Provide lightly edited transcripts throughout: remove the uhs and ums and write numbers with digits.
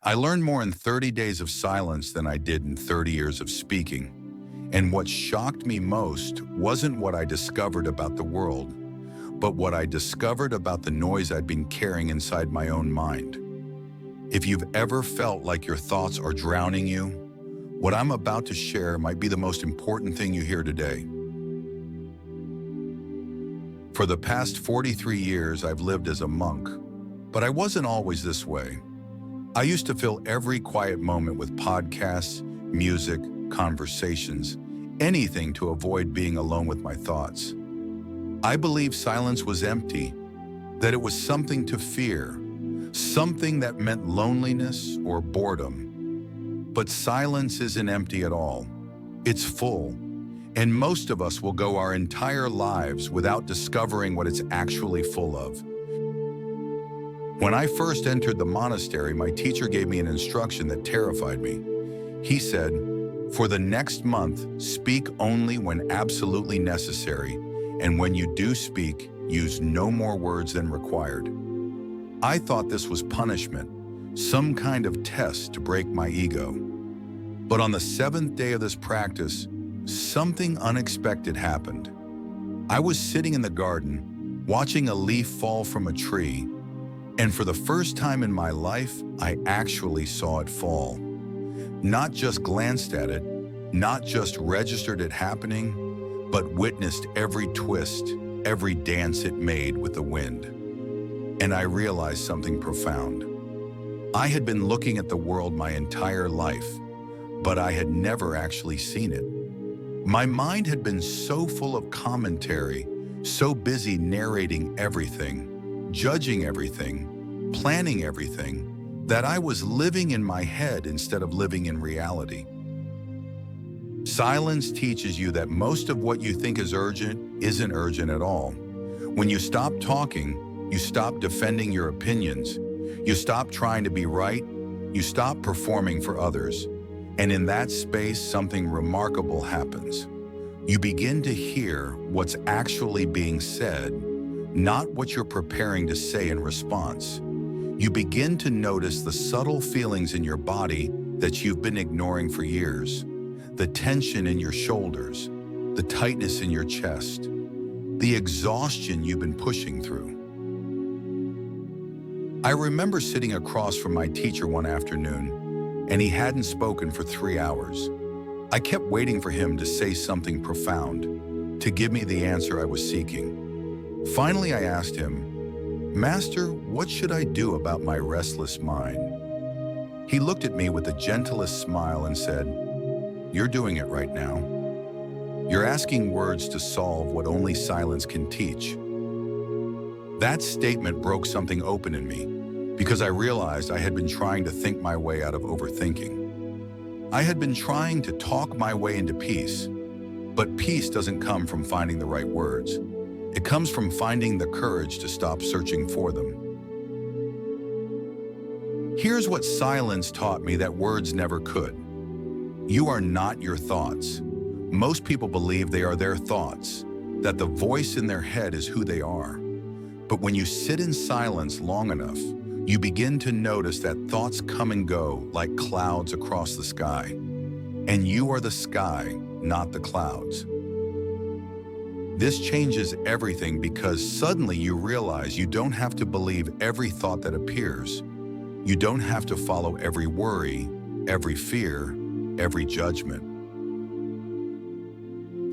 I learned more in 30 days of silence than I did in 30 years of speaking. And what shocked me most wasn't what I discovered about the world, but what I discovered about the noise I'd been carrying inside my own mind. If you've ever felt like your thoughts are drowning you, what I'm about to share might be the most important thing you hear today. For the past 43 years, I've lived as a monk, but I wasn't always this way. I used to fill every quiet moment with podcasts, music, conversations, anything to avoid being alone with my thoughts. I believed silence was empty, that it was something to fear, something that meant loneliness or boredom. But silence isn't empty at all. It's full, and most of us will go our entire lives without discovering what it's actually full of. When I first entered the monastery, my teacher gave me an instruction that terrified me. He said, "For the next month, speak only when absolutely necessary, and when you do speak, use no more words than required." I thought this was punishment, some kind of test to break my ego. But on the 7th day of this practice, something unexpected happened. I was sitting in the garden, watching a leaf fall from a tree, and for the first time in my life, I actually saw it fall. Not just glanced at it, not just registered it happening, but witnessed every twist, every dance it made with the wind. And I realized something profound. I had been looking at the world my entire life, but I had never actually seen it. My mind had been so full of commentary, so busy narrating everything, judging everything, planning everything, that I was living in my head instead of living in reality. Silence teaches you that most of what you think is urgent isn't urgent at all. When you stop talking, you stop defending your opinions, you stop trying to be right, you stop performing for others, and in that space, something remarkable happens. You begin to hear what's actually being said, not what you're preparing to say in response. You begin to notice the subtle feelings in your body that you've been ignoring for years, the tension in your shoulders, the tightness in your chest, the exhaustion you've been pushing through. I remember sitting across from my teacher one afternoon, and he hadn't spoken for 3 hours. I kept waiting for him to say something profound, to give me the answer I was seeking. Finally, I asked him, "Master, what should I do about my restless mind?" He looked at me with the gentlest smile and said, "You're doing it right now. You're asking words to solve what only silence can teach." That statement broke something open in me, because I realized I had been trying to think my way out of overthinking. I had been trying to talk my way into peace, but peace doesn't come from finding the right words. It comes from finding the courage to stop searching for them. Here's what silence taught me that words never could. You are not your thoughts. Most people believe they are their thoughts, that the voice in their head is who they are. But when you sit in silence long enough, you begin to notice that thoughts come and go like clouds across the sky. And you are the sky, not the clouds. This changes everything because suddenly you realize you don't have to believe every thought that appears. You don't have to follow every worry, every fear, every judgment.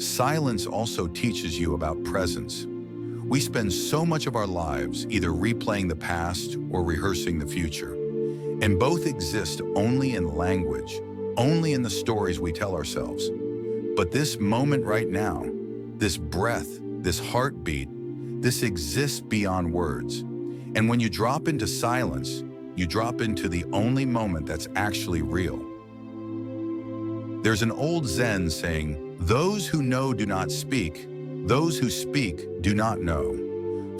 Silence also teaches you about presence. We spend so much of our lives either replaying the past or rehearsing the future. And both exist only in language, only in the stories we tell ourselves. But this moment right now, this breath, this heartbeat, this exists beyond words. And when you drop into silence, you drop into the only moment that's actually real. There's an old Zen saying, "Those who know do not speak. Those who speak do not know."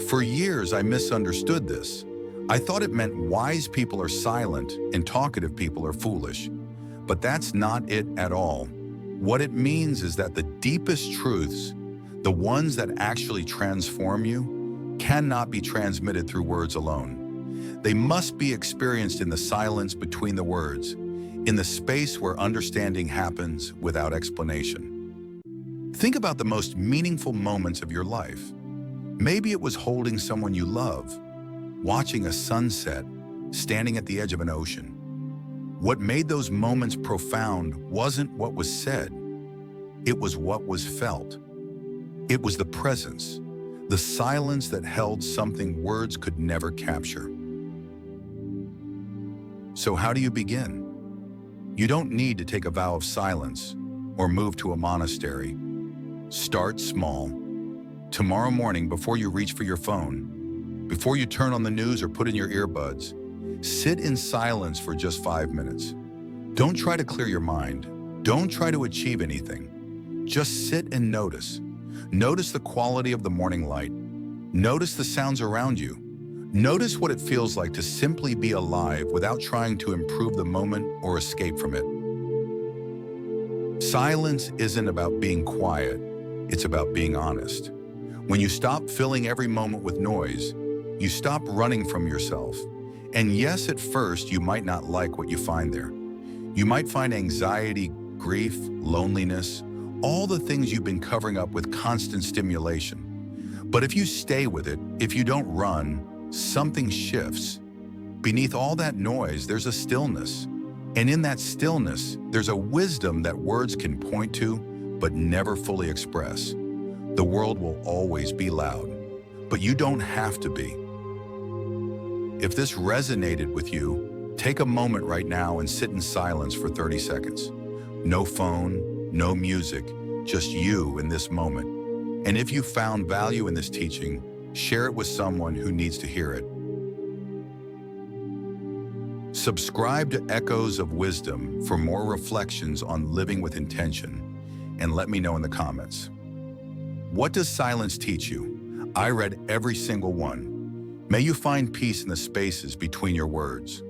For years, I misunderstood this. I thought it meant wise people are silent and talkative people are foolish. But that's not it at all. What it means is that the deepest truths, the ones that actually transform you, cannot be transmitted through words alone. They must be experienced in the silence between the words, in the space where understanding happens without explanation. Think about the most meaningful moments of your life. Maybe it was holding someone you love, watching a sunset, standing at the edge of an ocean. What made those moments profound wasn't what was said. It was what was felt. It was the presence, the silence that held something words could never capture. So how do you begin? You don't need to take a vow of silence or move to a monastery. Start small. Tomorrow morning, before you reach for your phone, before you turn on the news or put in your earbuds, sit in silence for just 5 minutes. Don't try to clear your mind. Don't try to achieve anything. Just sit and notice. Notice the quality of the morning light. Notice the sounds around you. Notice what it feels like to simply be alive without trying to improve the moment or escape from it. Silence isn't about being quiet. It's about being honest. When you stop filling every moment with noise, you stop running from yourself. And yes, at first, you might not like what you find there. You might find anxiety, grief, loneliness, all the things you've been covering up with constant stimulation. But if you stay with it, if you don't run, something shifts. Beneath all that noise, there's a stillness. And in that stillness, there's a wisdom that words can point to, but never fully express. The world will always be loud, but you don't have to be. If this resonated with you, take a moment right now and sit in silence for 30 seconds. No phone, no music, just you in this moment. And if you found value in this teaching, share it with someone who needs to hear it. Subscribe to Echoes of Wisdom for more reflections on living with intention, and let me know in the comments. What does silence teach you? I read every single one. May you find peace in the spaces between your words.